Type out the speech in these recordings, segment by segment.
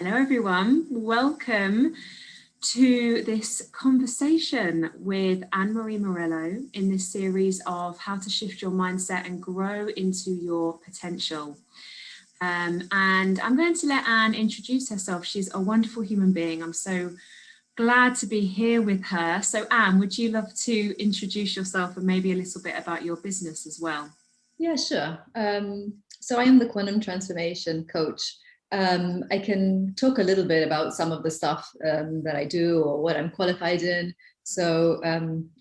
Hello everyone, welcome to this conversation with Anne-Marie Morello in this series of how to shift your mindset and grow into your potential. And I'm going to let Anne introduce herself. She's a wonderful human being. I'm so glad to be here with her. So Anne, would you love to introduce yourself and maybe a little bit about your business as well? Yeah, sure. So I am the quantum transformation coach. I can talk a little bit about some of the stuff that I do or what I'm qualified in. So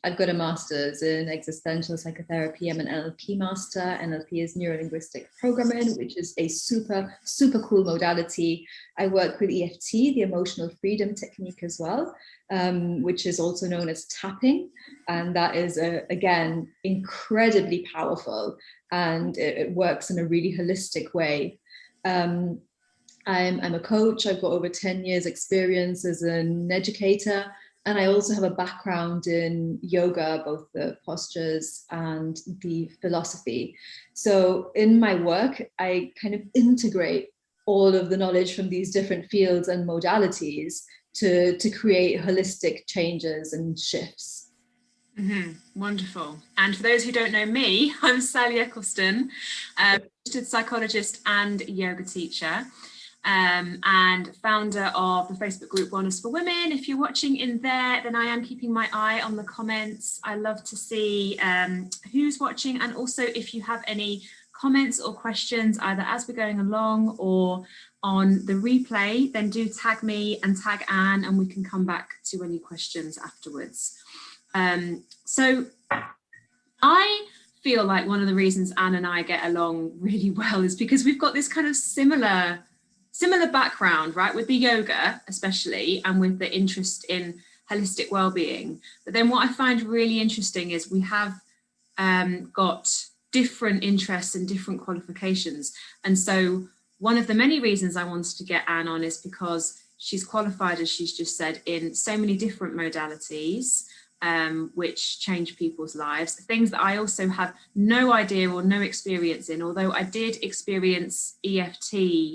I've got a master's in existential psychotherapy. I'm an NLP master. NLP is neuro-linguistic programming, which is a super, super cool modality. I work with EFT, the emotional freedom technique as well, which is also known as tapping. And that is, again, incredibly powerful. And it works in a really holistic way. I'm a coach. I've got over 10 years experience as an educator. And I also have a background in yoga, both the postures and the philosophy. So in my work, I kind of integrate all of the knowledge from these different fields and modalities to create holistic changes and shifts. Wonderful. And for those who don't know me, I'm Sally Eccleston, registered psychologist and yoga teacher, and founder of the Facebook group Wellness for Women. If you're watching in there, then I am keeping my eye on the comments. I love to see who's watching, and also if you have any comments or questions either as we're going along or on the replay, then do tag me and tag Anne, and we can come back to any questions afterwards. So I feel like one of the reasons Anne and I get along really well is because we've got this kind of similar background, right, with the yoga especially, and with the interest in holistic well-being. But then what I find really interesting is we have got different interests and different qualifications. And so one of the many reasons I wanted to get Anne on is because she's qualified, as she's just said, in so many different modalities, which change people's lives, things that I also have no idea or no experience in, although I did experience EFT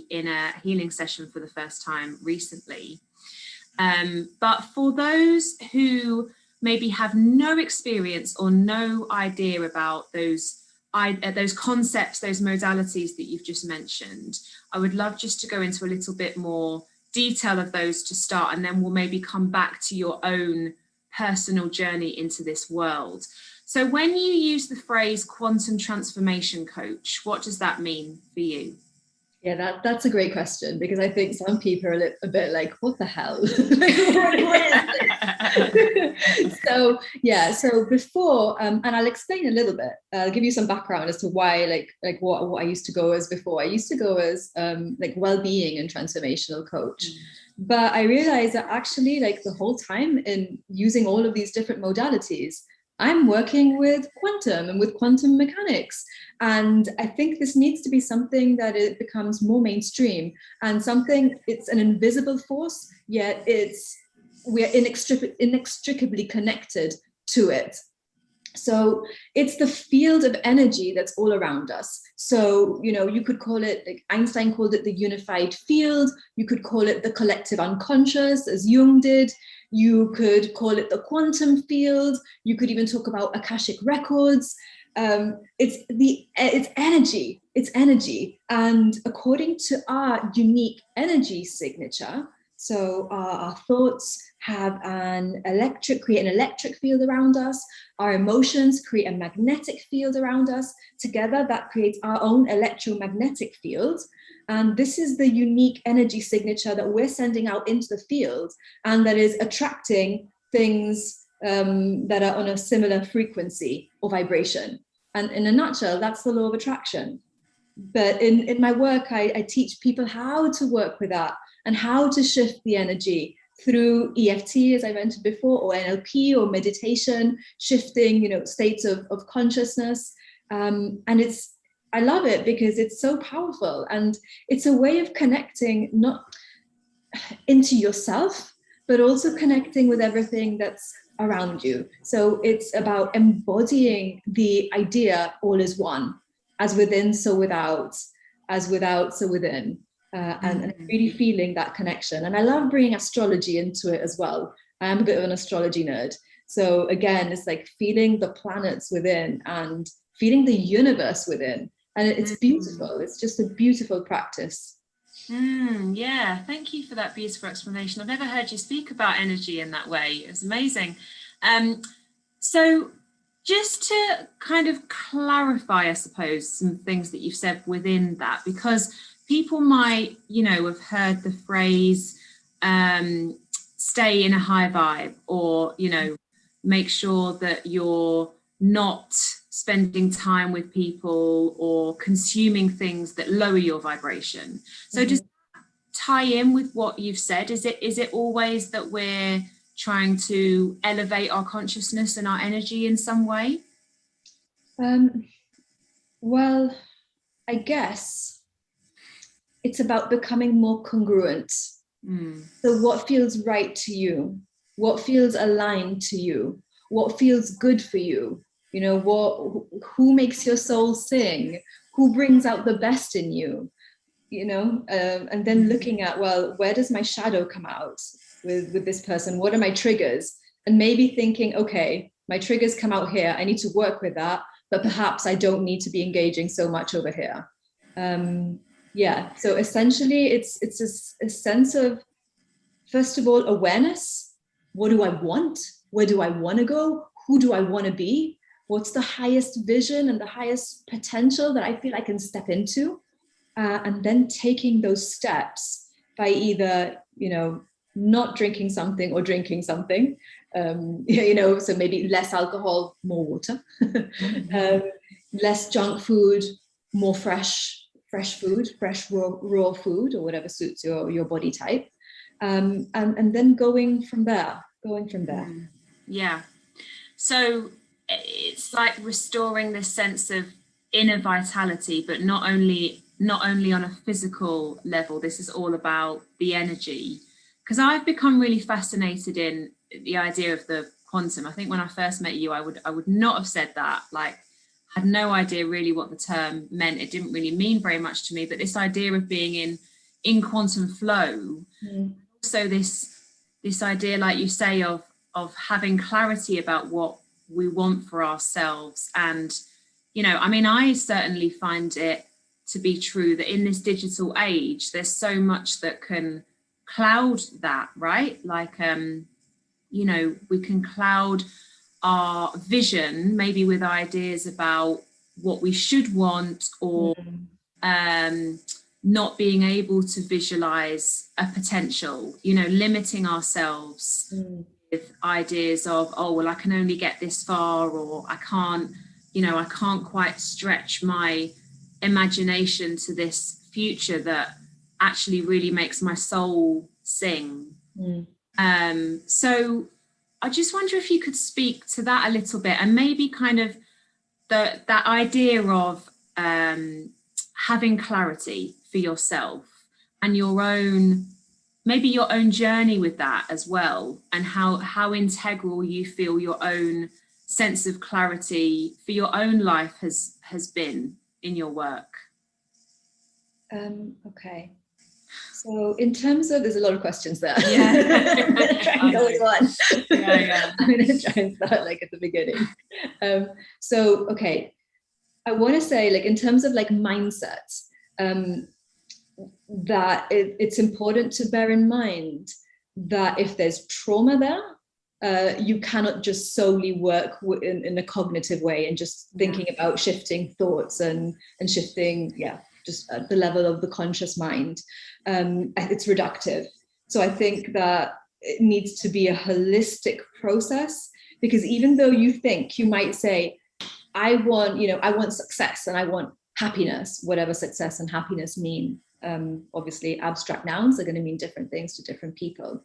in a healing session for the first time recently. But for those who maybe have no experience or no idea about those concepts, those modalities that you've just mentioned, I would love just to go into a little bit more detail of those to start, and then we'll maybe come back to your own personal journey into this world. So when you use the phrase quantum transformation coach, what does that mean for you? Yeah, that's a great question, because I think some people are a bit like, what the hell? So before, and I'll explain a little bit, I'll give you some background as to why, like what I used to go as before. I used to go as like well-being and transformational coach. But I realized that actually, like, the whole time in using all of these different modalities, I'm working with quantum and with quantum mechanics. And I think this needs to be something that it becomes more mainstream, and something, it's an invisible force, yet we're inextricably connected to it. So it's the field of energy that's all around us. So, you could call it, like Einstein called it, the unified field. You could call it the collective unconscious, as Jung did. You could call it the quantum field. You could even talk about Akashic records. It's energy. It's energy. And according to our unique energy signature, so our thoughts have create an electric field around us. Our emotions create a magnetic field around us. Together, that creates our own electromagnetic field. And this is the unique energy signature that we're sending out into the field, and that is attracting things that are on a similar frequency or vibration. And in a nutshell, that's the law of attraction. But in my work, I teach people how to work with that and how to shift the energy through EFT, as I mentioned before, or NLP or meditation, shifting, states of consciousness. And I love it because it's so powerful, and it's a way of connecting not into yourself, but also connecting with everything that's around you. So it's about embodying the idea all is one, as within, so without, as without, so within. and really feeling that connection. And I love bringing astrology into it as well. I am a bit of an astrology nerd. So again, it's like feeling the planets within and feeling the universe within. And it's beautiful. It's just a beautiful practice. Yeah, thank you for that beautiful explanation. I've never heard you speak about energy in that way. It's amazing. So just to kind of clarify, I suppose, some things that you've said within that, because people might, have heard the phrase, stay in a high vibe, or, make sure that you're not spending time with people or consuming things that lower your vibration. So does that tie in with what you've said? Is it always that we're trying to elevate our consciousness and our energy in some way? Well, I guess it's about becoming more congruent. So what feels right to you? What feels aligned to you? What feels good for you? Who makes your soul sing? Who brings out the best in you? And then looking at, well, where does my shadow come out with this person? What are my triggers? And maybe thinking, okay, my triggers come out here. I need to work with that, but perhaps I don't need to be engaging so much over here. So essentially it's a sense of, first of all, awareness. What do I want? Where do I want to go? Who do I want to be? What's the highest vision and the highest potential that I feel I can step into? And then taking those steps by either, not drinking something or drinking something, so maybe less alcohol, more water, less junk food, more fresh food, fresh raw food, or whatever suits your body type. And then going from there. Yeah. So it's like restoring this sense of inner vitality, but not only on a physical level. This is all about the energy, because I've become really fascinated in the idea of the quantum. I think when I first met you, I would not have said that. Like, had no idea really what the term meant. It didn't really mean very much to me, but this idea of being in quantum flow, also this idea, like you say, of having clarity about what we want for ourselves. And I certainly find it to be true that in this digital age, there's so much that can cloud that, right? Like, we can cloud our vision, maybe with ideas about what we should want, or not being able to visualize a potential, limiting ourselves with ideas of, oh, well, I can only get this far, or I can't quite stretch my imagination to this future that actually really makes my soul sing. So I just wonder if you could speak to that a little bit, and maybe kind of that idea of having clarity for yourself and your own journey with that as well, and how integral you feel your own sense of clarity for your own life has been in your work. Okay. So in terms of, there's a lot of questions there. Yeah. Try and go with one. Yeah. I'm going to try and start like at the beginning. So, okay. I want to say, like, in terms of like mindset, that it's important to bear in mind that if there's trauma there, you cannot just solely work in a cognitive way and just thinking about shifting thoughts and shifting, just at the level of the conscious mind. It's reductive. So I think that it needs to be a holistic process, because even though you might say, I want success and I want happiness, whatever success and happiness mean. Obviously, abstract nouns are going to mean different things to different people.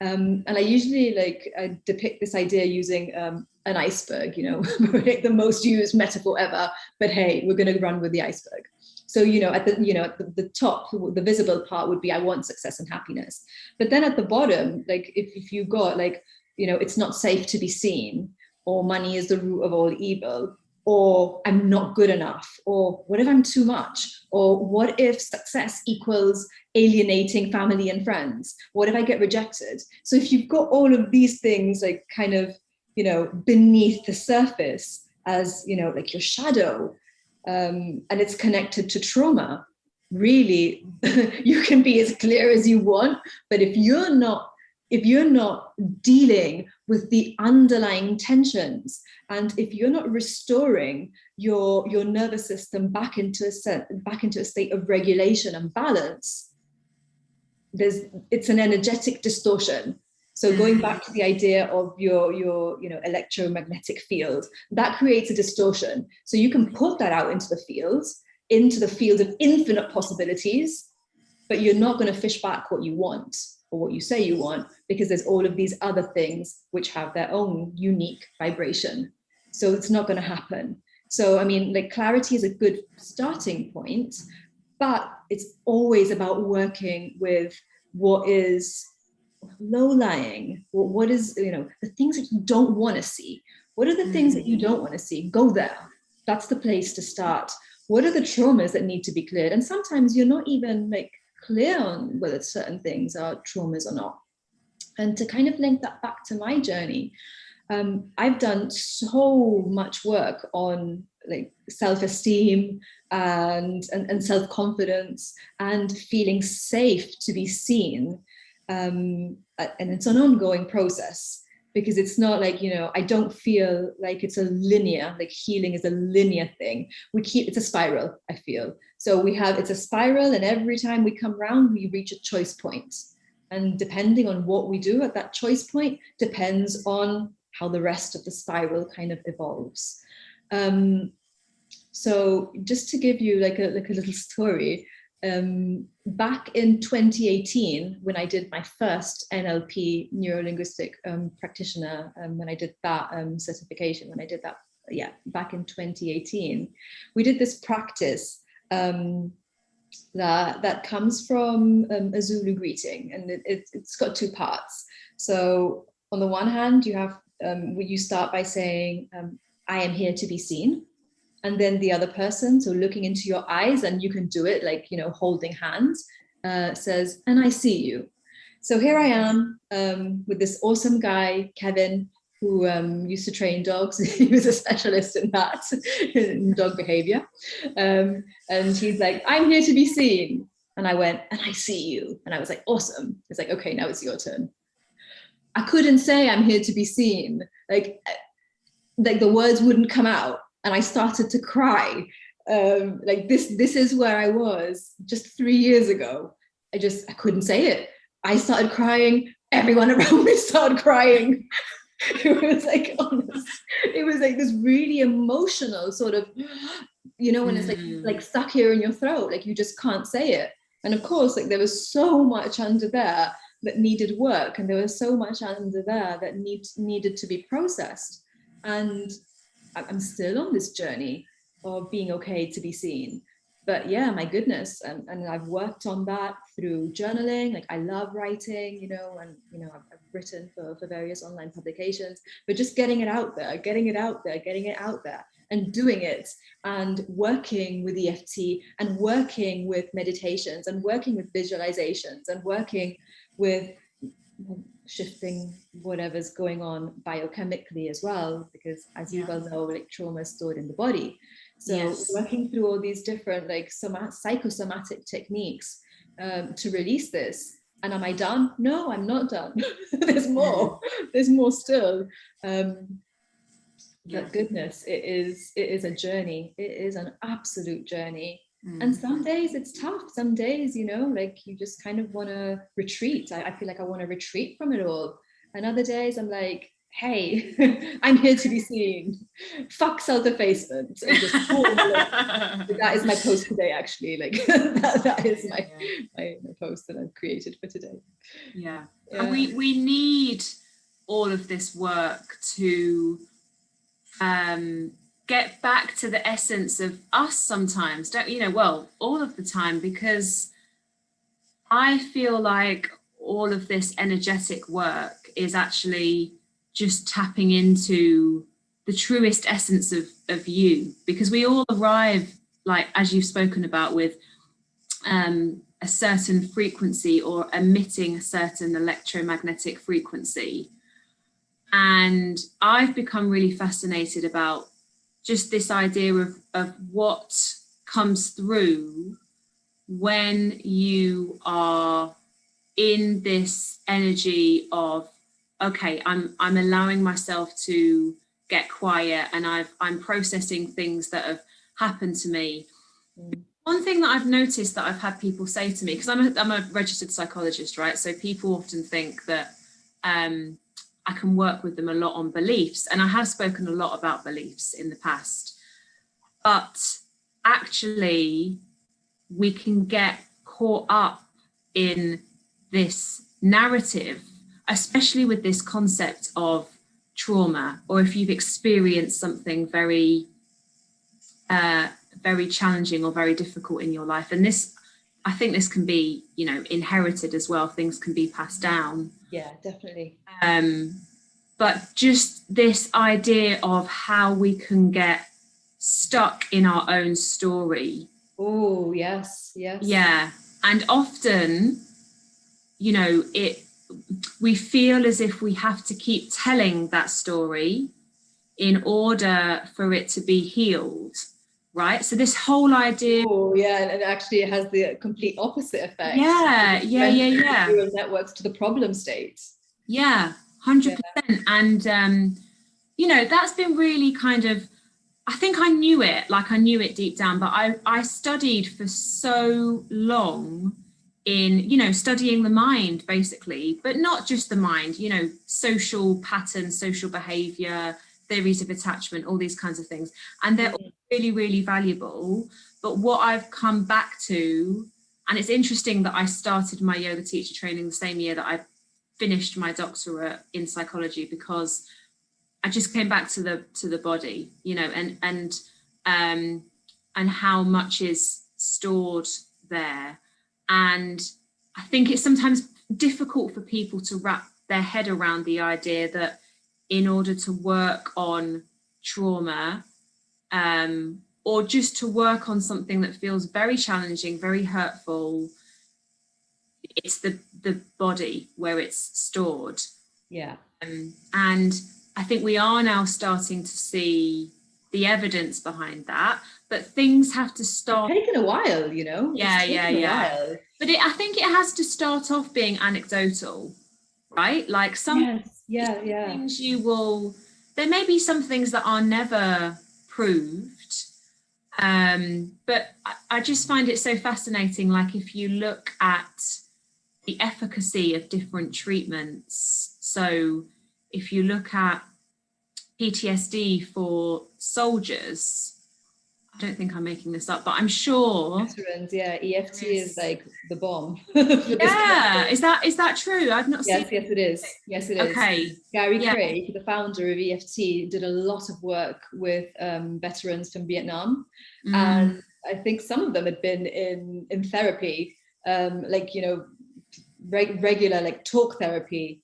And I usually I depict this idea using an iceberg, the most used metaphor ever. But hey, we're going to run with the iceberg. So, at the top, the visible part would be, I want success and happiness. But then at the bottom, if you got it's not safe to be seen, or money is the root of all evil, or I'm not good enough, or what if I'm too much, or what if success equals alienating family and friends? What if I get rejected? So if you've got all of these things like kind of, you know, beneath the surface as, you know, like your shadow, and it's connected to trauma, really, you can be as clear as you want, but if you're not dealing with the underlying tensions, and if you're not restoring your nervous system back into a state of regulation and balance, it's an energetic distortion. So going back to the idea of your you know, electromagnetic field, that creates a distortion. So you can put that out into the field of infinite possibilities, but you're not going to fish back what you want or what you say you want, because there's all of these other things which have their own unique vibration. So it's not going to happen. So, I mean, like, clarity is a good starting point, but it's always about working with what is low-lying, what is, you know, the things that you don't want to see. What are the things that you don't want to see? Go there. That's the place to start. What are the traumas that need to be cleared? And sometimes you're not even like clear on whether certain things are traumas or not. And to kind of link that back to my journey, I've done so much work on like self-esteem and self-confidence and feeling safe to be seen. And it's an ongoing process, because it's not like, you know, I don't feel like it's a linear, like healing is a linear thing. It's a spiral, I feel. So it's a spiral, and every time we come around, we reach a choice point. And depending on what we do at that choice point depends on how the rest of the spiral kind of evolves. So just to give you like a little story, back in 2018, when I did my first NLP, neuro-linguistic practitioner, when I did that certification, back in 2018, we did this practice that comes from a Zulu greeting, and it's got two parts. So on the one hand, you have you start by saying, I am here to be seen. And then the other person, so looking into your eyes, and you can do it like, you know, holding hands, says, and I see you. So here I am with this awesome guy, Kevin, who used to train dogs. He was a specialist in that, in dog behavior. And he's like, I'm here to be seen. And I went, and I see you. And I was like, awesome. It's like, okay, now it's your turn. I couldn't say I'm here to be seen. Like the words wouldn't come out. And I started to cry. Like this is where I was just 3 years ago. I couldn't say it. I started crying. Everyone around me started crying. It was like honest. It was like this really emotional sort of, you know, when it's like stuck here in your throat, like you just can't say it. And of course, like there was so much under there that needed work, and there was so much under there that needed to be processed. And I'm still on this journey of being okay to be seen. But yeah, my goodness. And I've worked on that through journaling. Like I love writing, you know, and, you know, I've written for various online publications, but just getting it out there and doing it, and working with EFT, and working with meditations, and working with visualizations, and working with shifting whatever's going on biochemically as well, because as you well know, like trauma is stored in the body. So working through all these different like psychosomatic techniques to release this. And am I done? No, I'm not done. There's more still. But goodness, it is a journey. It is an absolute journey. And some days it's tough. Some days, you know, like you just kind of want to retreat. I feel like I want to retreat from it all. And other days I'm like, hey, I'm here to be seen. Fuck self-effacement. That is my post today, actually. Like that is my post that I've created for today. Yeah. And we need all of this work to get back to the essence of us sometimes, don't you know, well, all of the time, because I feel like all of this energetic work is actually just tapping into the truest essence of you, because we all arrive, like, as you've spoken about, with a certain frequency or emitting a certain electromagnetic frequency. And I've become really fascinated about just this idea of what comes through when you are in this energy of, okay, I'm allowing myself to get quiet, and I'm processing things that have happened to me. One thing that I've noticed that I've had people say to me, because I'm a registered psychologist, right? So people often think that I can work with them a lot on beliefs, and I have spoken a lot about beliefs in the past, but actually we can get caught up in this narrative, especially with this concept of trauma, or if you've experienced something very very challenging or very difficult in your life. And this, I think this can be, you know, inherited as well. Things can be passed down. Yeah, definitely. But just this idea of how we can get stuck in our own story. Oh, yes, yes. Yeah. And often, you know, we feel as if we have to keep telling that story in order for it to be healed. Right. So this whole idea. Oh, yeah. And actually it has the complete opposite effect. Yeah. Neural networks to the problem state. Yeah, 100%. Yeah. And, you know, that's been really kind of, I think I knew it, like I knew it deep down, but I studied for so long in, you know, studying the mind, basically, but not just the mind, you know, social patterns, social behavior, theories of attachment, all these kinds of things. And they're all really, really valuable. But what I've come back to, and it's interesting that I started my yoga teacher training the same year that I finished my doctorate in psychology, because I just came back to the body, you know, and how much is stored there. And I think it's sometimes difficult for people to wrap their head around the idea that in order to work on trauma, or just to work on something that feels very challenging, very hurtful, it's the body where it's stored. Yeah. And I think we are now starting to see the evidence behind that, but things have to start. It's taken a while, you know. Yeah. But I think it has to start off being anecdotal, right? Like some things there may be some things that are never proved, but I just find it so fascinating. Like if you look at the efficacy of different treatments, so if you look at PTSD for soldiers, I don't think I'm making this up, but I'm sure veterans, EFT is like the bomb. Yeah, is that true? I've not seen. Yes, it is. Yes, it is. Okay. Gary Craig, the founder of EFT, did a lot of work with veterans from Vietnam, and I think some of them had been in therapy, like, you know, regular like talk therapy,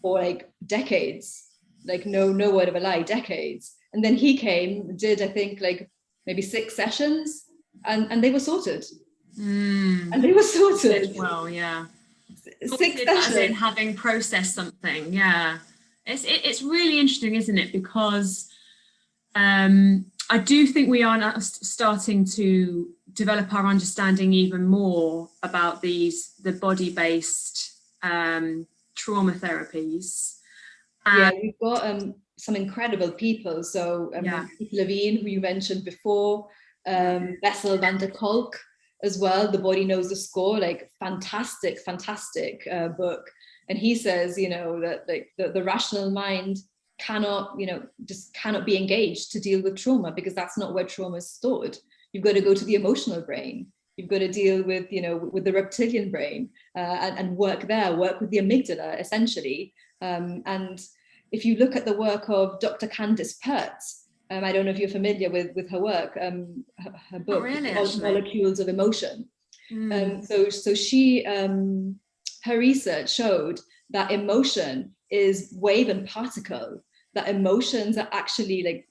for like decades. Like no word of a lie, decades. And then he came, did I think like maybe 6 sessions, and they were sorted. And they were sorted. Well, yeah. 6 sessions. As in having processed something, yeah. It's really interesting, isn't it? Because I do think we are now starting to develop our understanding even more about the body-based trauma therapies. We've got some incredible people. So Levine, who you mentioned before, Bessel van der Kolk as well, The Body Knows the Score, like fantastic book. And he says, you know, that like the rational mind cannot, you know, just cannot be engaged to deal with trauma, because that's not where trauma is stored. You've got to go to the emotional brain. You've got to deal with, you know, with the reptilian brain, and work with the amygdala, essentially. And if you look at the work of Dr. Candice Pert, I don't know if you're familiar with her work, her book, really, Molecules of Emotion. So she, her research showed that emotion is wave and particle that emotions are actually like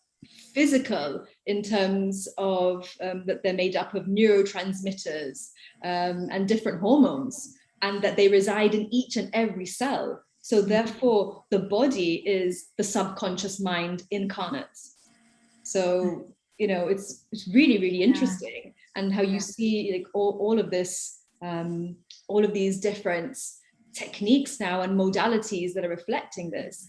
physical in terms of that they're made up of neurotransmitters and different hormones, and that they reside in each and every cell. So therefore, the body is the subconscious mind incarnate. So, you know, it's really, really interesting. And how you see like all of this, all of these different techniques now and modalities that are reflecting this.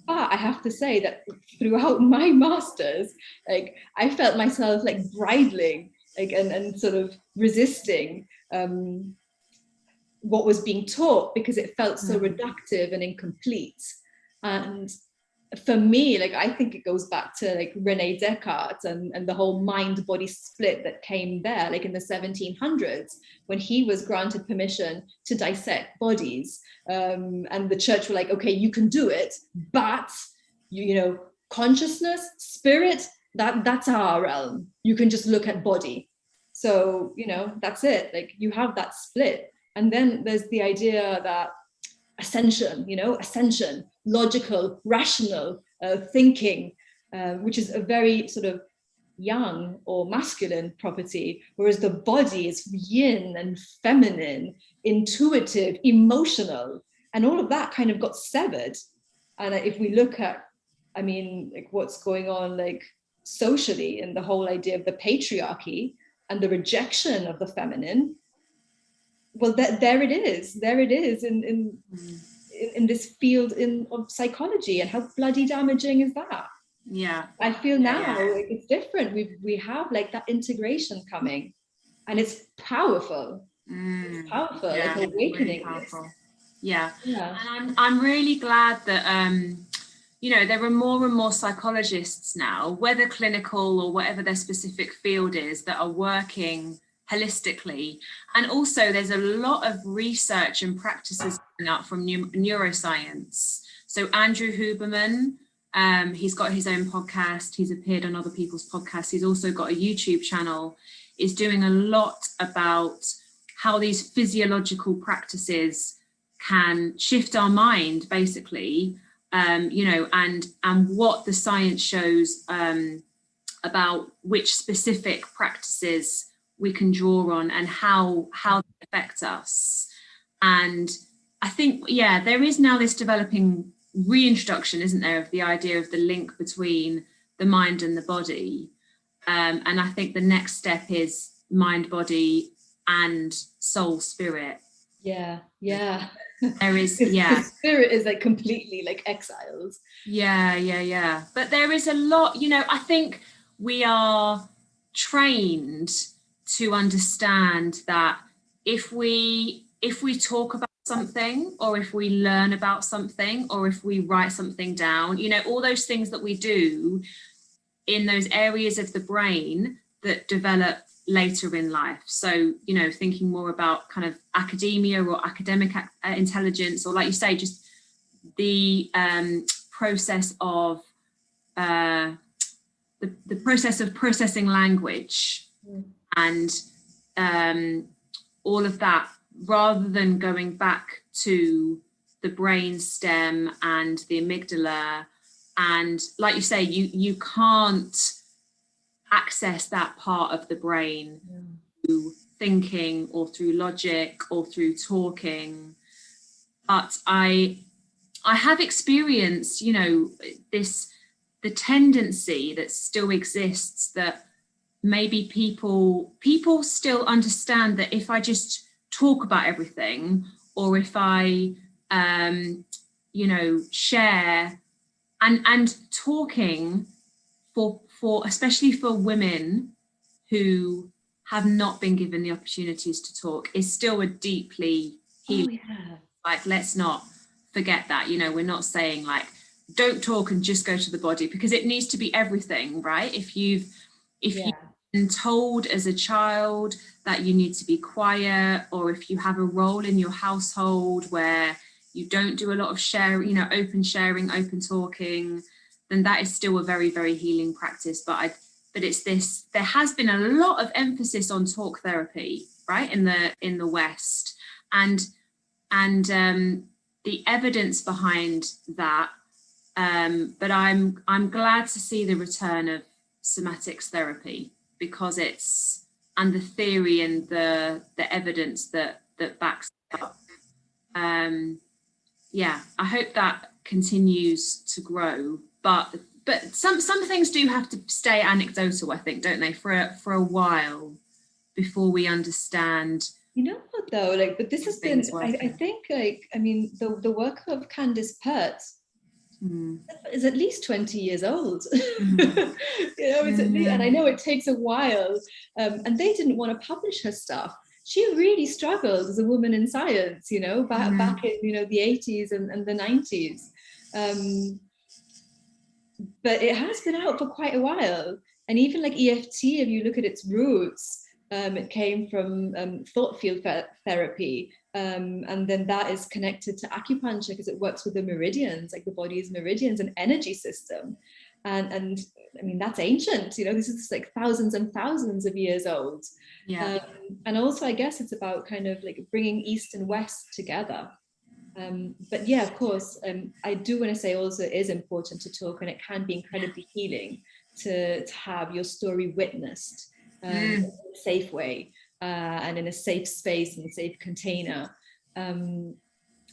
But I have to say that throughout my masters, like I felt myself like bridling, like and sort of resisting what was being taught, because it felt so reductive and incomplete. And for me, like I think it goes back to like Rene Descartes and the whole mind-body split that came there, like in the 1700s, when he was granted permission to dissect bodies, and the church were like, okay, you can do it, but you know, consciousness, spirit, that's our realm. You can just look at body. So, you know, that's it. Like you have that split. And then there's the idea that ascension, you know, ascension, logical, rational thinking, which is a very sort of yang or masculine property, whereas the body is yin and feminine, intuitive, emotional, and all of that kind of got severed. And if we look at, I mean, like what's going on like socially, and the whole idea of the patriarchy and the rejection of the feminine, well, there it is in this field of psychology. And how bloody damaging is that? I feel now like it's different. We have like that integration coming, and it's powerful. It's powerful, like awakening. Really powerful. And I'm really glad that you know, there are more and more psychologists now, whether clinical or whatever their specific field is, that are working holistically. And also there's a lot of research and practices coming out from neuroscience. So Andrew Huberman, he's got his own podcast, he's appeared on other people's podcasts, he's also got a YouTube channel, is doing a lot about how these physiological practices can shift our mind, basically, you know, and what the science shows about which specific practices we can draw on and how they affect us. And I think, there is now this developing reintroduction, isn't there, of the idea of the link between the mind and the body. And I think the next step is mind, body, and soul, spirit. There is, the spirit is like completely like exiled. But there is a lot, you know, I think we are trained to understand that if we talk about something, or if we learn about something, or if we write something down, you know, all those things that we do in those areas of the brain that develop later in life. So, you know, thinking more about kind of academia or academic intelligence, or like you say, just the process of the process of processing language and all of that, rather than going back to the brain stem and the amygdala. And like you say, you can't access that part of the brain through thinking or through logic or through talking. But I have experienced, you know, the tendency that still exists, that maybe people still understand that if I just talk about everything, or if I you know, share and talking for especially for women who have not been given the opportunities to talk, is still a deeply healing. Like, let's not forget that, you know, we're not saying like don't talk and just go to the body, because it needs to be everything, right? If you've been told as a child that you need to be quiet, or if you have a role in your household where you don't do a lot of sharing, you know, open sharing, open talking, then that is still a very, very healing practice. But it's this, there has been a lot of emphasis on talk therapy, right, in the West, and the evidence behind that But I'm glad to see the return of somatics therapy, because it's, and the theory and the evidence that backs it up. Yeah, I hope that continues to grow, but some things do have to stay anecdotal, I think, don't they, for a while before we understand. You know what though, like, but this has been, I think, like, I mean, the work of Candice Pert is at least 20 years old. You know, it's at least, and I know it takes a while, and they didn't want to publish her stuff. She really struggled as a woman in science, you know, back in, you know, the 80s and the 90s. But it has been out for quite a while. And even like EFT, if you look at its roots, it came from thought field therapy. And then that is connected to acupuncture because it works with the meridians, like the body's meridians and energy system. And I mean, that's ancient, you know, this is like thousands and thousands of years old. Yeah. And also, I guess it's about kind of like bringing East and West together. But yeah, of course, I do want to say also it is important to talk, and it can be incredibly healing to have your story witnessed in a safe way and in a safe space and a safe container. And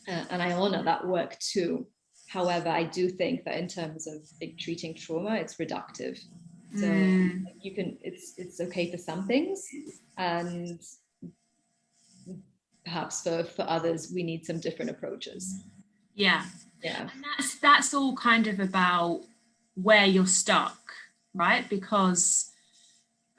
I honor that work too. However, I do think that in terms of like, treating trauma, it's reductive. So you can, it's okay for some things, and perhaps for others we need some different approaches. Yeah. And that's all kind of about where you're stuck, right? Because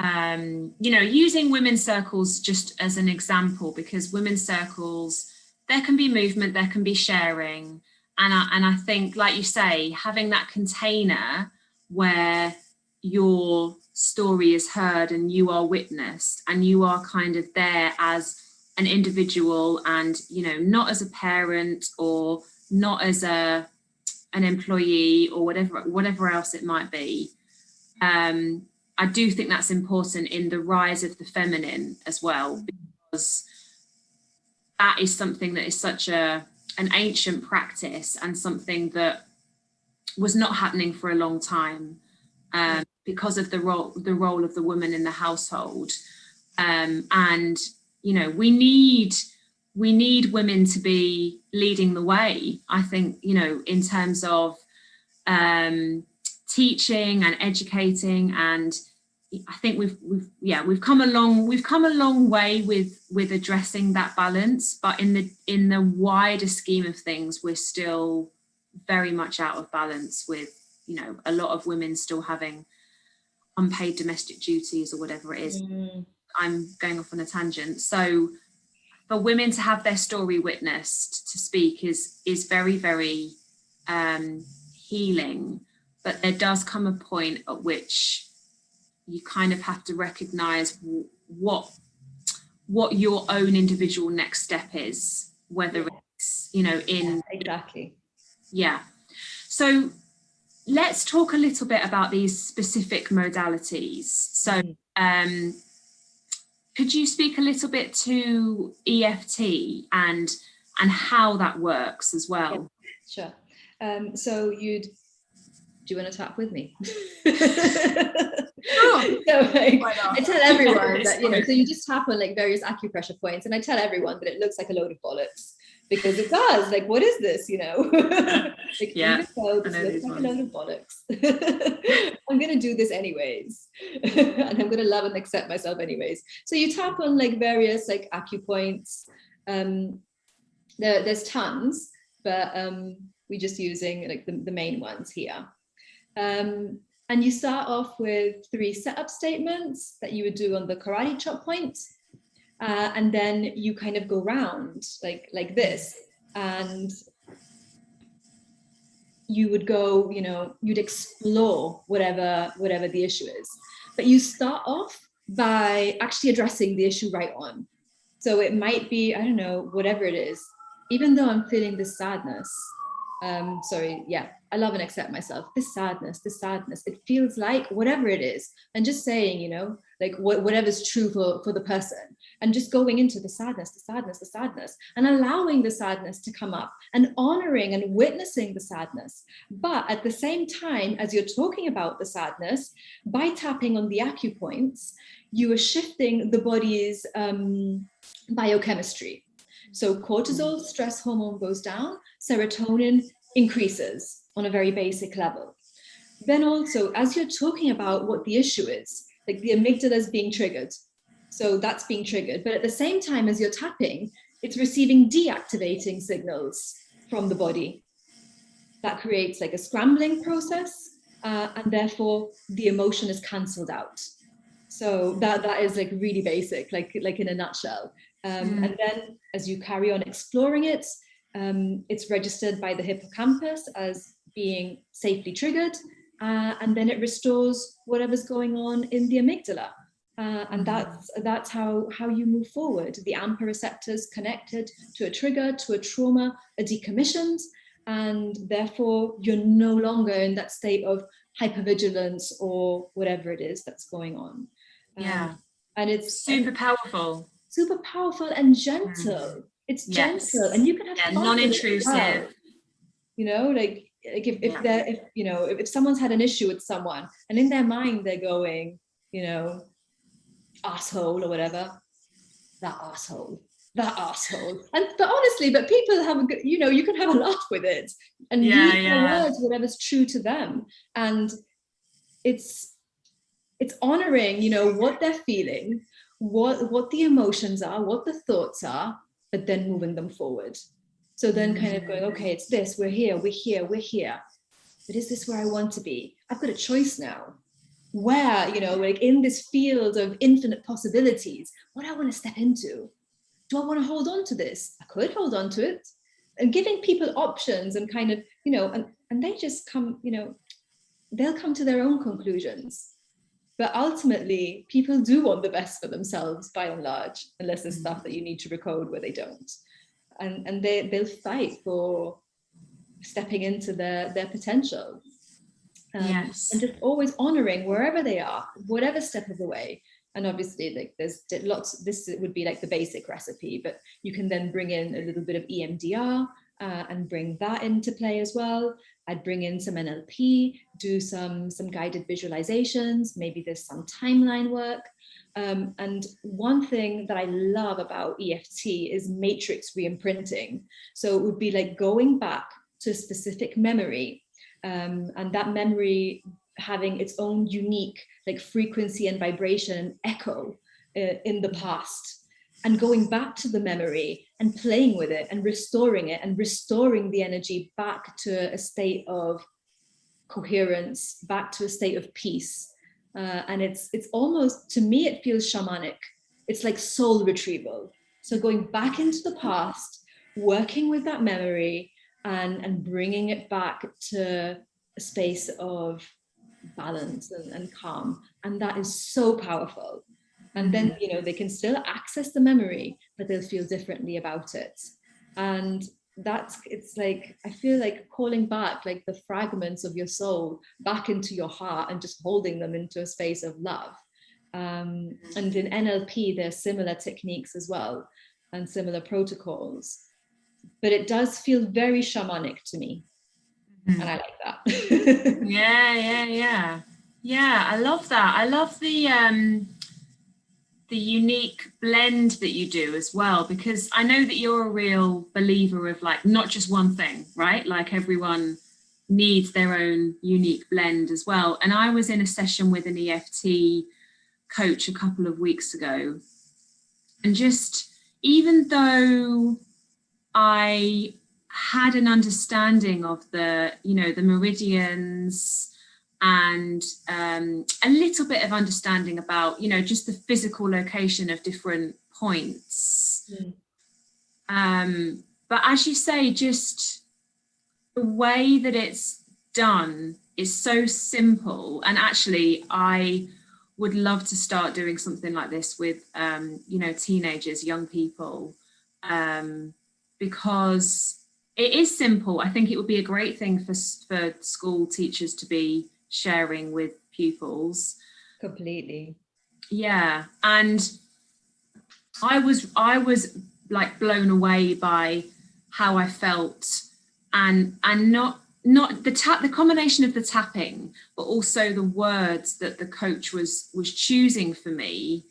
you know, using women's circles just as an example, because women's circles, there can be movement, there can be sharing, and I think, like you say, having that container where your story is heard and you are witnessed and you are kind of there as an individual, and, you know, not as a parent or not as an employee or whatever else it might be. I do think that's important in the rise of the feminine as well, because that is something that is such an ancient practice and something that was not happening for a long time because of the role of the woman in the household. And, you know, we need women to be leading the way, I think, you know, in terms of teaching and educating. And I think we've come a long way with addressing that balance, but in the wider scheme of things, we're still very much out of balance with, you know, a lot of women still having unpaid domestic duties or whatever it is. I'm going off on a tangent. So for women to have their story witnessed, to speak is very, very healing. But there does come a point at which you kind of have to recognize what your own individual next step is, whether it's, you know, in exactly. Yeah. So let's talk a little bit about these specific modalities. So could you speak a little bit to EFT and how that works as well? Yeah, sure. So do you want to tap with me? So like, I tell everyone that, you know, so you just tap on like various acupressure points, and I tell everyone that it looks like a load of bollocks, because it does. Like, what is this, you know? Like, yeah, this looks like a load of bollocks. I'm gonna do this anyways, and I'm gonna love and accept myself anyways. So you tap on like various like acupoints. There's tons, but we're just using like the main ones here. And you start off with 3 setup statements that you would do on the karate chop point. And then you kind of go round like this, and you would go, you know, you'd explore whatever the issue is. But you start off by actually addressing the issue right on. So it might be, I don't know, whatever it is, even though I'm feeling this sadness, I love and accept myself. This sadness, it feels like whatever it is. And just saying, you know, like whatever's true for the person. and just going into the sadness, and allowing the sadness to come up and honoring and witnessing the sadness. But at the same time, as you're talking about the sadness, by tapping on the acupoints, you are shifting the body's biochemistry. So cortisol, stress hormone, goes down, serotonin increases on a very basic level. Then also, as you're talking about what the issue is, like the amygdala is being triggered. So that's being triggered. But at the same time as you're tapping, it's receiving deactivating signals from the body. That creates like a scrambling process, and therefore the emotion is cancelled out. So that is like really basic, like in a nutshell. And then as you carry on exploring it, it's registered by the hippocampus as being safely triggered, and then it restores whatever's going on in the amygdala. And that's how you move forward. The AMPA receptors connected to a trigger, to a trauma, are decommissioned, and therefore you're no longer in that state of hypervigilance or whatever it is that's going on. Yeah. And it's super powerful. Super powerful and gentle. It's gentle, and you can have fun non-intrusive. Well. You know, like if someone's had an issue with someone, and in their mind they're going, you know, asshole or whatever, that asshole. But honestly, but people have a good, you know, you can have a laugh with it and use their words, whatever's true to them, and it's honoring, you know, what they're feeling, what the emotions are, what the thoughts are, but then moving them forward. So then kind of going, okay, it's this, we're here. But is this where I want to be? I've got a choice now. Where, you know, like in this field of infinite possibilities, what do I want to step into? Do I want to hold on to this? I could hold on to it. And giving people options and kind of, you know, and they just come, you know, they'll come to their own conclusions. But ultimately, people do want the best for themselves by and large, unless there's stuff that you need to recode where they don't. And they'll fight for stepping into their potential. And just always honoring wherever they are, whatever step of the way. And obviously, like there's lots, this would be like the basic recipe, but you can then bring in a little bit of EMDR and bring that into play as well. I'd bring in some NLP, do some guided visualizations, maybe there's some timeline work. And one thing that I love about EFT is matrix re-imprinting. So it would be like going back to a specific memory, and that memory having its own unique like frequency and vibration and echo in the past, and going back to the memory and playing with it and restoring the energy back to a state of coherence, back to a state of peace. And it's almost, to me, it feels shamanic. It's like soul retrieval. So going back into the past, working with that memory and bringing it back to a space of balance and calm. And that is so powerful. And then, you know, they can still access the memory, but they'll feel differently about it. And it's like, I feel like calling back like the fragments of your soul back into your heart and just holding them into a space of love. And in NLP, there's similar techniques as well and similar protocols, but it does feel very shamanic to me. And I like that. Yeah, I love that. I love the unique blend that you do as well, because I know that you're a real believer of like not just one thing, right? Like everyone needs their own unique blend as well. And I was in a session with an EFT coach a couple of weeks ago, and just even though I had an understanding of the, you know, the meridians and a little bit of understanding about, you know, just the physical location of different points. But as you say, just the way that it's done is so simple. And actually, I would love to start doing something like this with, you know, teenagers, young people, because it is simple. I think it would be a great thing for school teachers to be sharing with pupils. Completely. Yeah. And I was like blown away by how I felt, and not the combination of the tapping, but also the words that the coach was choosing for me.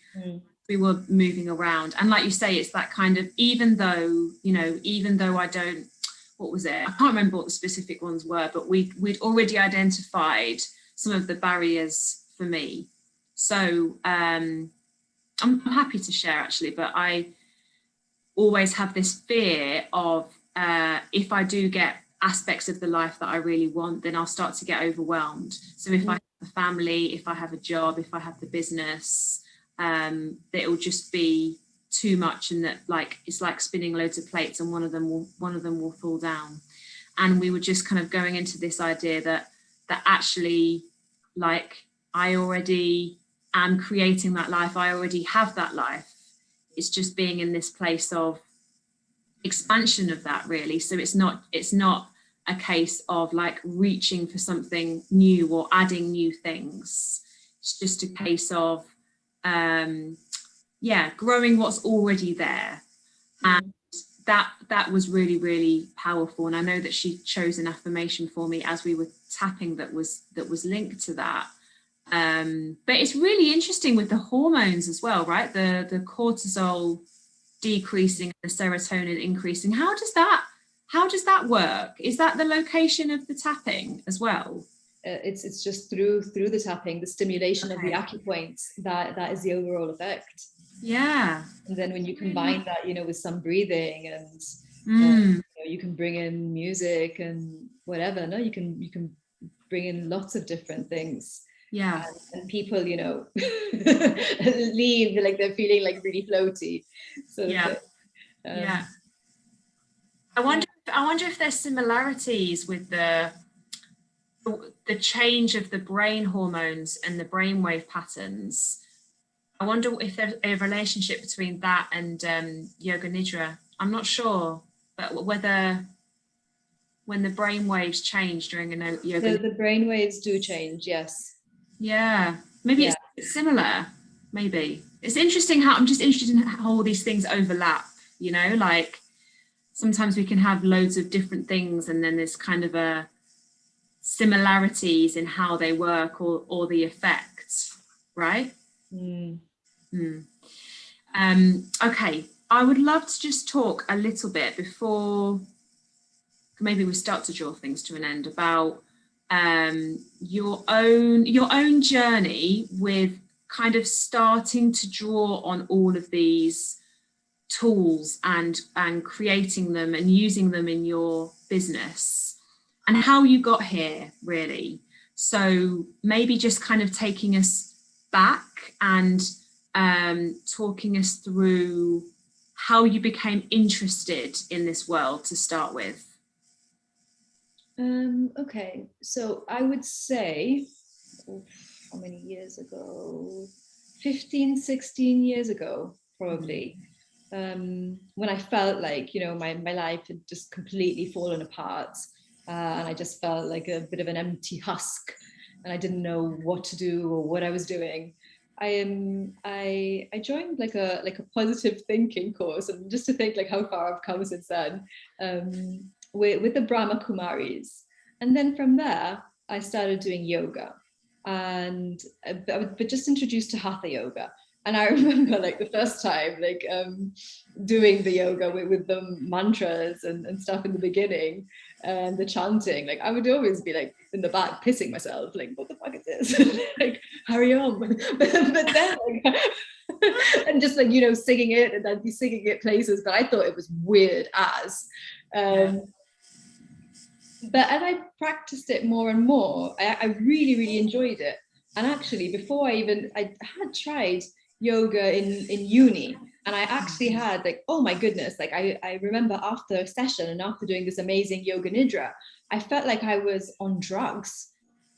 We were moving around, and like you say, it's that kind of, even though I don't, what was it, I can't remember what the specific ones were, but we'd already identified some of the barriers for me. So I'm happy to share, actually, but I always have this fear of, if I do get aspects of the life that I really want, then I'll start to get overwhelmed. So if I have a family, if I have a job, if I have the business, that it will just be too much, and that, like, it's like spinning loads of plates and one of them will fall down. And we were just kind of going into this idea that actually, like, I already am creating that life, I already have that life. It's just being in this place of expansion of that, really. So it's not a case of like reaching for something new or adding new things. It's just a case of growing what's already there. And that was really, really powerful. And I know that she chose an affirmation for me as we were tapping that was linked to that. But it's really interesting with the hormones as well, right? The cortisol decreasing, the serotonin increasing. How does that work? Is that the location of the tapping as well? It's just through the tapping, the stimulation of the acupoints, that is the overall effect. Yeah. And then when you combine that, with some breathing, and you can bring in music and whatever. No, you can bring in lots of different things. Yeah. And people, leave like they're feeling like really floaty. So yeah. I wonder if there's similarities with the change of the brain hormones and the brainwave patterns. I wonder if there's a relationship between that and yoga nidra. I'm not sure, but whether when the brain waves change during a yoga, the brain waves do change. Yes. Yeah, maybe it's similar. Maybe it's interesting how I'm just interested in how all these things overlap. Like sometimes we can have loads of different things, and then there's kind of a similarities in how they work or the effects, right? Okay, I would love to just talk a little bit before maybe we start to draw things to an end about your own journey with kind of starting to draw on all of these tools and creating them and using them in your business, and how you got here, really. So maybe just kind of taking us back and talking us through how you became interested in this world to start with. Okay, so I would say, how many years ago? 15, 16 years ago, probably. When I felt like, my life had just completely fallen apart, and I just felt like a bit of an empty husk, and I didn't know what to do or what I was doing. I joined like a positive thinking course, and just to think like how far I've come since then, with the Brahma Kumaris. And then from there, I started doing yoga, and but just introduced to Hatha yoga. And I remember like the first time, like doing the yoga with the mantras and stuff in the beginning, and the chanting, like I would always be like in the back pissing myself, like, what the fuck is this? Like, hurry on. but then like, and just like, singing it, and I'd be singing it places, but I thought it was weird as. But as I practiced it more and more, I really, really enjoyed it. And actually, before I had tried yoga in uni, and I actually had like, oh my goodness, like I remember after a session and after doing this amazing yoga nidra, I felt like I was on drugs.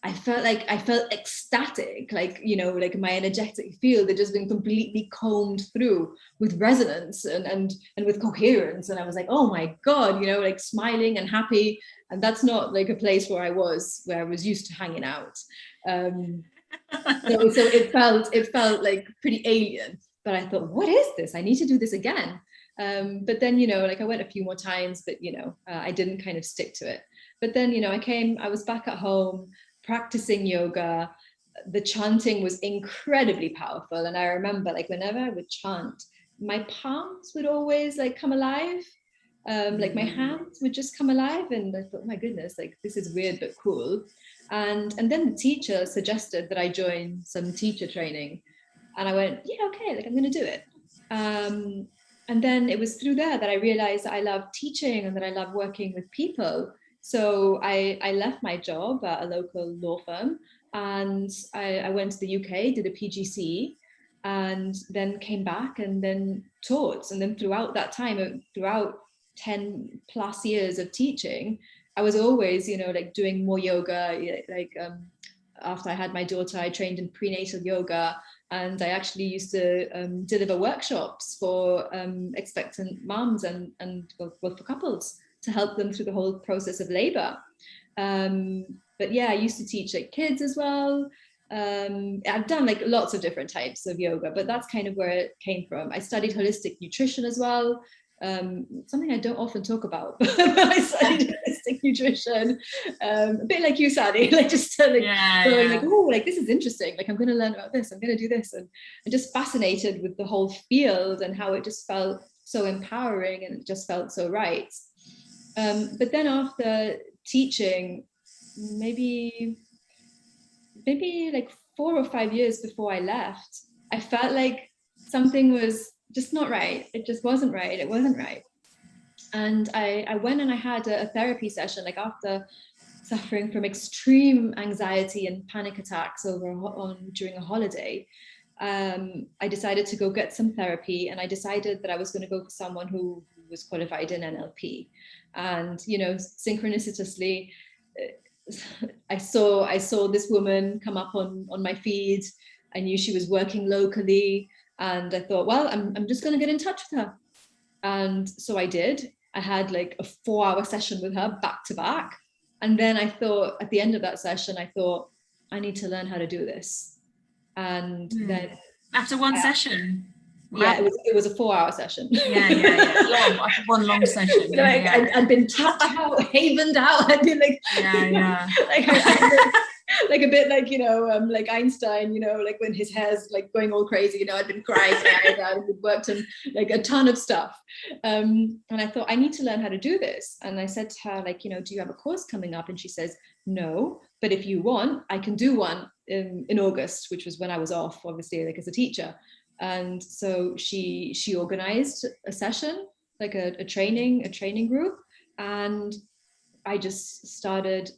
I felt ecstatic, like, like my energetic field had just been completely combed through with resonance and with coherence. And I was like, oh my God, like smiling and happy. And that's not like a place where I was used to hanging out. So it felt like pretty alien. but I thought, what is this? I need to do this again. But then, like I went a few more times, but, I didn't kind of stick to it. But then, I was back at home practicing yoga. The chanting was incredibly powerful. And I remember, like, whenever I would chant, my palms would always like come alive. Like my hands would just come alive. And I thought, oh my goodness, like this is weird, but cool. And then the teacher suggested that I join some teacher training. And I went, yeah, okay, like I'm going to do it. And then it was through there that I realized that I love teaching and that I love working with people. So I left my job at a local law firm, and I went to the UK, did a PGC, and then came back and then taught. And then throughout that time, throughout 10 plus years of teaching, I was always, like doing more yoga. Like after I had my daughter, I trained in prenatal yoga. And I actually used to deliver workshops for expectant mums and for couples to help them through the whole process of labor. But yeah, I used to teach like kids as well. I've done like lots of different types of yoga, but that's kind of where it came from. I studied holistic nutrition as well. Something I don't often talk about, but I studied holistic nutrition, a bit like you, Sally, like just going like, oh, like this is interesting. Like I'm going to learn about this. I'm going to do this, and I'm just fascinated with the whole field and how it just felt so empowering and it just felt so right. But then after teaching, maybe like 4 or 5 years before I left, I felt like something was just not right. It just wasn't right. It wasn't right. And I went and I had a therapy session, like after suffering from extreme anxiety and panic attacks during a holiday. I decided to go get some therapy, and I decided that I was going to go for someone who was qualified in NLP. And, synchronicitously, I saw this woman come up on my feed. I knew she was working locally. And I thought, well, I'm just going to get in touch with her. And so I did. I had like a 4-hour session with her back to back. And then I thought at the end of that session, I thought, I need to learn how to do this. And then after one session. Wow. Yeah, it was a 4-hour session. Long, after one long session. I'd been tapped out, havened out. I'd been like, like a bit like, like Einstein, like when his hair's like going all crazy, I'd been crying and we'd worked on like a ton of stuff. And I thought, I need to learn how to do this. And I said to her, like, do you have a course coming up? And she says, no, but if you want, I can do one in August, which was when I was off, obviously, like as a teacher. And so she organized a session, like a training group. And I just started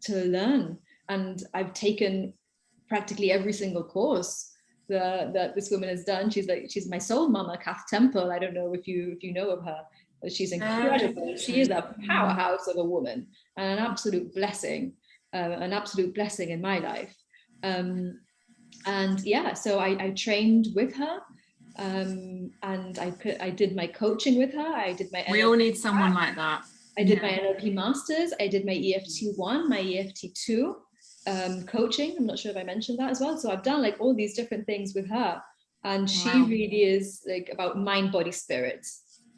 to learn. And I've taken practically every single course that this woman has done. She's my soul mama, Kath Temple. I don't know if you know of her, but she's incredible. She is a powerhouse of a woman and an absolute blessing in my life. And yeah, so I trained with her, and I did my coaching with her. I did my we all need someone like that. I did my NLP masters. I did my EFT 1, my EFT 2 coaching. I'm not sure if I mentioned that as well. So I've done like all these different things with her, and she really is like about mind, body, spirit.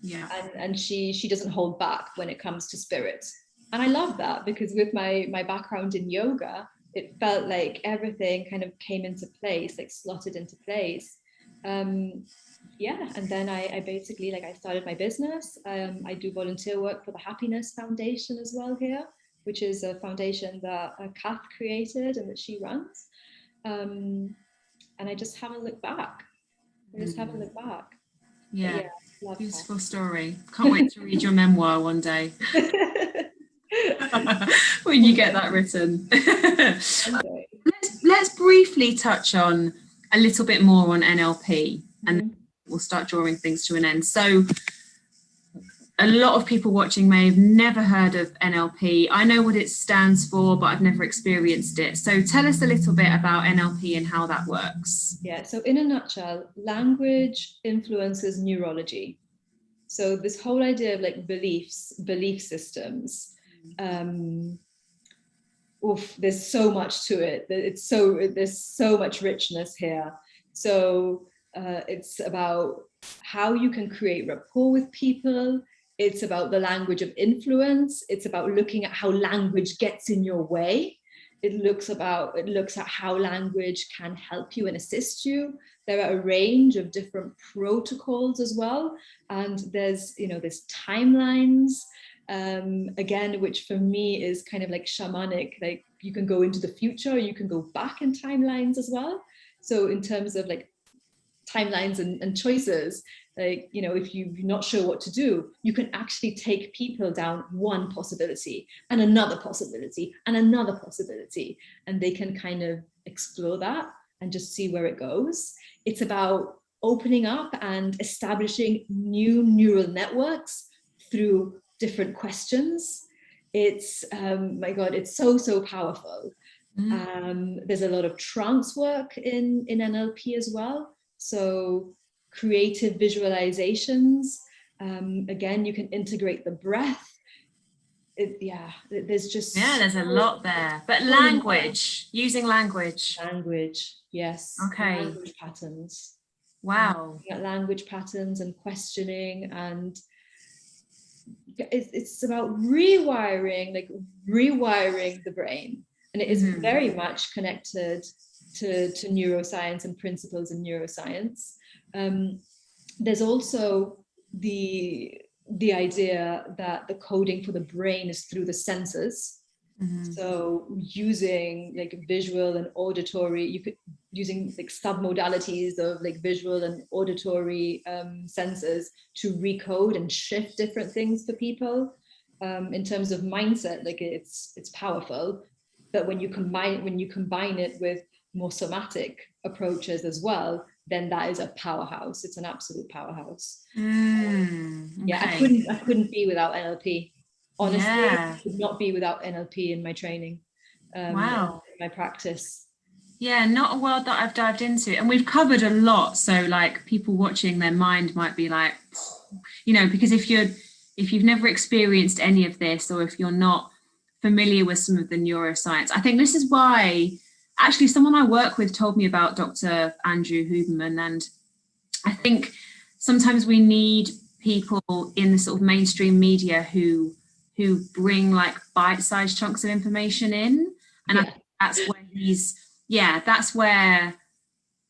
Yeah. And she doesn't hold back when it comes to spirit. And I love that, because with my background in yoga, it felt like everything kind of came into place, like slotted into place. Yeah, and then I basically, like, I started my business. I do volunteer work for the Happiness Foundation as well here, which is a foundation that Kath created and that she runs. And I just haven't looked back. Yeah, beautiful story. Can't wait to read your memoir one day. When you get that written. Let's briefly touch on a little bit more on NLP, and we'll start drawing things to an end. So a lot of people watching may have never heard of NLP. I know what it stands for, but I've never experienced it. So tell us a little bit about NLP and how that works. Yeah, so in a nutshell, language influences neurology. So this whole idea of like belief systems, there's so much to it. There's so much richness here. So it's about how you can create rapport with people. It's about the language of influence. It's about looking at how language gets in your way. It looks at how language can help you and assist you. There are a range of different protocols as well. And there's timelines, again, which for me is kind of like shamanic. Like you can go into the future, you can go back in timelines as well. So in terms of like timelines and choices, like, if you're not sure what to do, you can actually take people down one possibility and another possibility and another possibility, and they can kind of explore that and just see where it goes. It's about opening up and establishing new neural networks through different questions. It's my God, it's so powerful. There's a lot of trance work in NLP as well. So creative visualizations. Again, you can integrate the breath. There's a lot there. But language, using language. Language, yes. Okay. Language patterns. Wow. Language patterns and questioning, and it's about rewiring the brain. And it is very much connected to neuroscience and principles in neuroscience. There's also the idea that the coding for the brain is through the senses. So using like visual and auditory, using like submodalities of like visual and auditory senses to recode and shift different things for people. In terms of mindset, like it's powerful. But when you combine it with more somatic approaches as well, then that is a powerhouse. It's an absolute powerhouse. Okay. Yeah, I couldn't be without NLP. Honestly, I could not be without NLP in my training. Wow. In my practice. Yeah, not a world that I've dived into, and we've covered a lot. So like people watching, their mind might be like, because if you've never experienced any of this, or if you're not familiar with some of the neuroscience, I think this is why actually someone I work with told me about Dr. Andrew Huberman, and I think sometimes we need people in the sort of mainstream media who bring like bite-sized chunks of information in, and I think that's where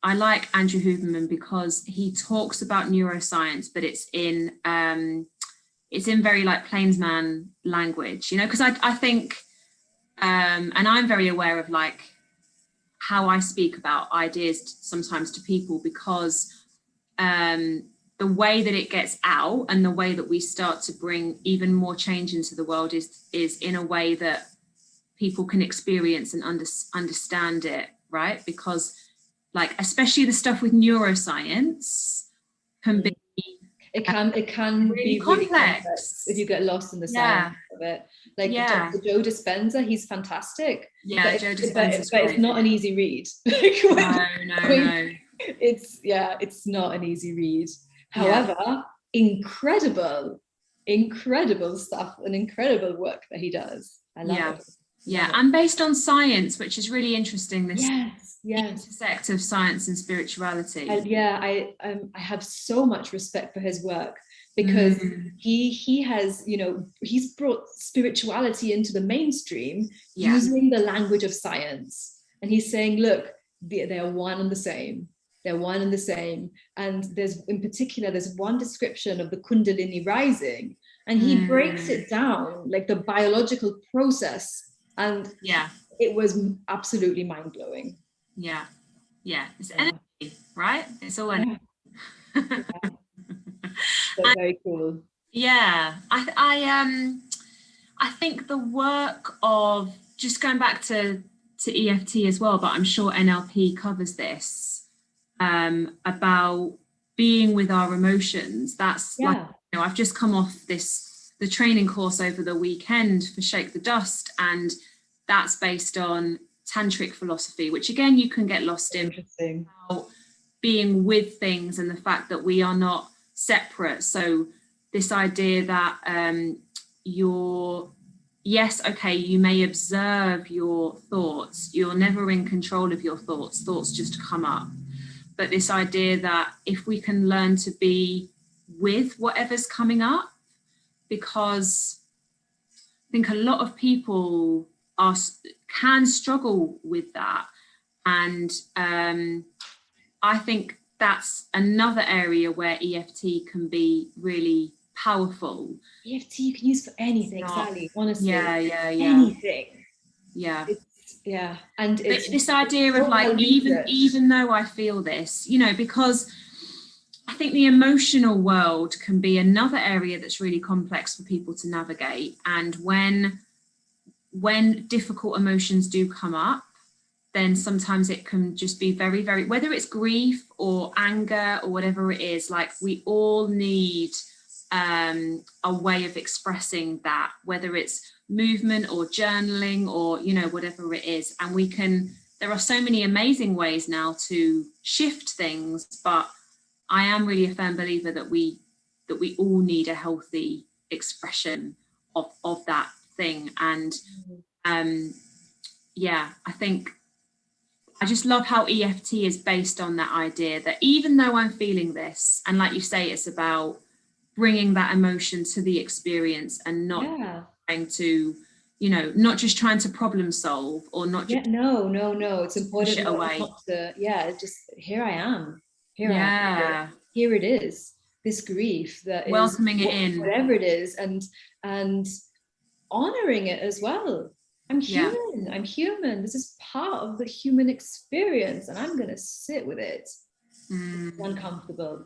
I like Andrew Huberman, because he talks about neuroscience, but it's in very like plainsman language, because I think and I'm very aware of like how I speak about ideas sometimes to people, because the way that it gets out and the way that we start to bring even more change into the world is in a way that people can experience and understand it, right? Because like, especially the stuff with neuroscience can be it can really be complex. Really complex if you get lost in the science of it. Like Dr. Joe Dispenza, he's fantastic. Joe Dispenza, but it's not an easy read. No. It's not an easy read. However, incredible stuff and incredible work that he does. I love it. And based on science, which is really interesting. This intersect of science and spirituality. I have so much respect for his work, because he has, he's brought spirituality into the mainstream using the language of science, and he's saying, look, they're one and the same. They're one and the same. And there's one description of the Kundalini rising, and he breaks it down, like the biological process. And it was absolutely mind-blowing. It's energy, right? It's all energy. Very cool. I think the work of, just going back to EFT as well, but I'm sure NLP covers this, about being with our emotions. That's like, I've just come off the training course over the weekend for Shake the Dust, and that's based on tantric philosophy, which again you can get lost in, about being with things and the fact that we are not separate. So this idea that you may observe your thoughts, you're never in control of your thoughts just come up, but this idea that if we can learn to be with whatever's coming up, because I think a lot of people can struggle with that. And I think that's another area where EFT can be really powerful. EFT you can use for anything, Sally, honestly. Yeah. Anything. Yeah. And it's this idea of like, even though I feel this, you know, because I think the emotional world can be another area that's really complex for people to navigate. And when difficult emotions do come up, then sometimes it can just be very, very, whether it's grief or anger or whatever it is, like we all need a way of expressing that, whether it's movement or journaling or, you know, whatever it is. And there are so many amazing ways now to shift things, but I am really a firm believer that we all need a healthy expression of that thing. And I think I just love how EFT is based on that idea that even though I'm feeling this, and like you say, it's about bringing that emotion to the experience and not trying to, you know, not just trying to problem solve or not just no, it's important not to just here I am, I am, here it is, this grief that welcoming it in, whatever it is, and honoring it as well. I'm human, this is part of the human experience, and I'm gonna sit with it. It's uncomfortable,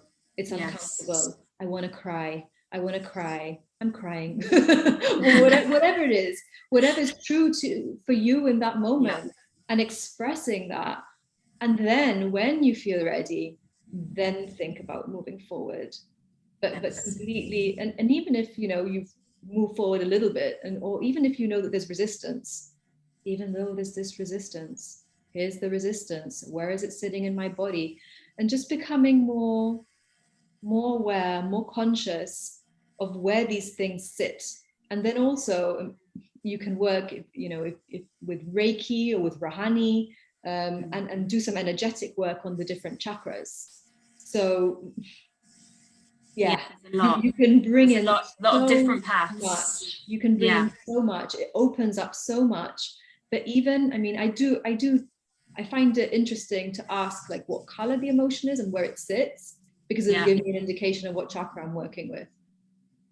I want to cry, I'm crying. whatever it is, whatever's true for you in that moment, and expressing that. And then when you feel ready, then think about moving forward, but completely, and even if you know you've moved forward a little bit, or even if you know that there's resistance, even though there's this resistance, here's the resistance, where is it sitting in my body, and just becoming more aware, more conscious of where these things sit. And then also you can work, you know, if with Reiki or with Rahani, and do some energetic work on the different chakras. So you can bring in a lot of different paths. You can bring in so much. It opens up so much. But even, I mean, I find it interesting to ask like what color the emotion is and where it sits, because it'll give me an indication of what chakra I'm working with.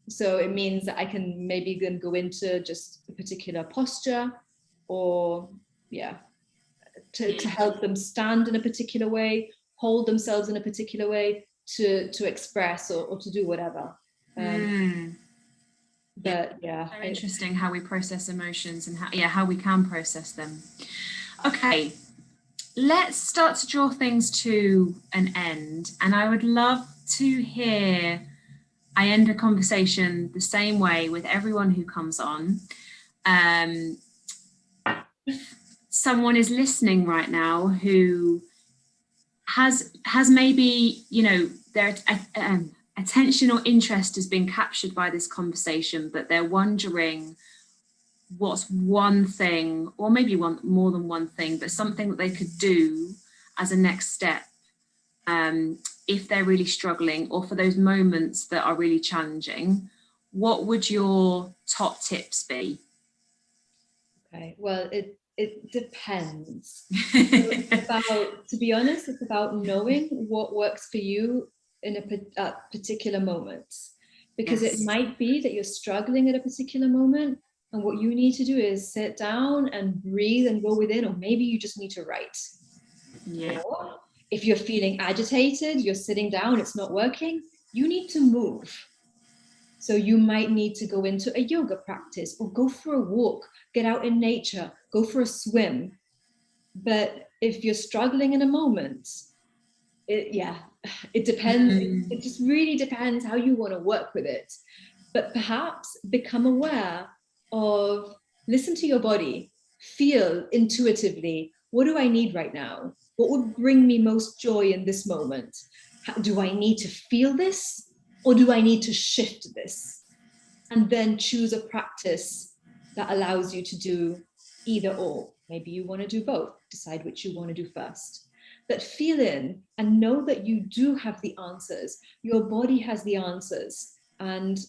So it means that I can maybe then go into just a particular posture, or to help them stand in a particular way, hold themselves in a particular way, to express or to do whatever. But very interesting how we process emotions and how we can process them. Okay, let's start to draw things to an end, and I would love to hear, I end a conversation the same way with everyone who comes on. If someone is listening right now who has maybe, you know, their attention or interest has been captured by this conversation, but they're wondering what's one thing, or maybe more than one thing, but something that they could do as a next step, if they're really struggling, or for those moments that are really challenging, what would your top tips be? Okay, well, it depends. To be honest, it's about knowing what works for you in a particular moment, because it might be that you're struggling at a particular moment, and what you need to do is sit down and breathe and go within, or maybe you just need to write. Or if you're feeling agitated, you're sitting down, it's not working, you need to move. So you might need to go into a yoga practice, or go for a walk, get out in nature, go for a swim. But if you're struggling in a moment, it depends. It just really depends how you want to work with it. But perhaps become aware of, listen to your body, feel intuitively, what do I need right now? What would bring me most joy in this moment? Do I need to feel this, or do I need to shift this? And then choose a practice that allows you to do either or. Maybe you want to do both. Decide which you want to do first. but feel in and know that you do have the answers. Your body has the answers, and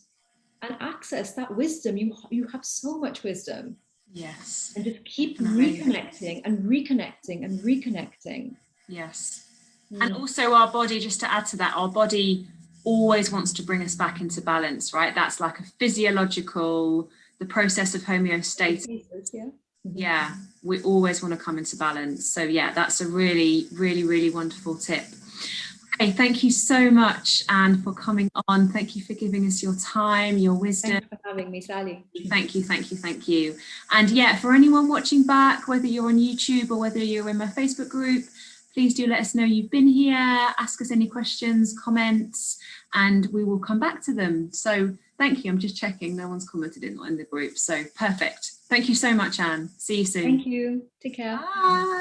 access that wisdom. You have so much wisdom. Yes. And just keep Definitely. reconnecting and reconnecting and reconnecting. Yes. And also our body, just to add to that, our body always wants to bring us back into balance, right? That's like a physiological, the process of homeostasis. Yeah, we always want to come into balance. So yeah, that's a really, really, really wonderful tip. Okay, thank you so much, Anne, for coming on. Thank you for giving us your time, your wisdom. Thanks for having me, Sally. Thank you, thank you, thank you. And yeah, for anyone watching back, whether you're on YouTube or whether you're in my Facebook group, please do let us know you've been here, ask us any questions, comments, and we will come back to them. So thank you. I'm just checking, no one's commented in the group. So perfect. Thank you so much, Anne. See you soon. Thank you. Take care. Bye.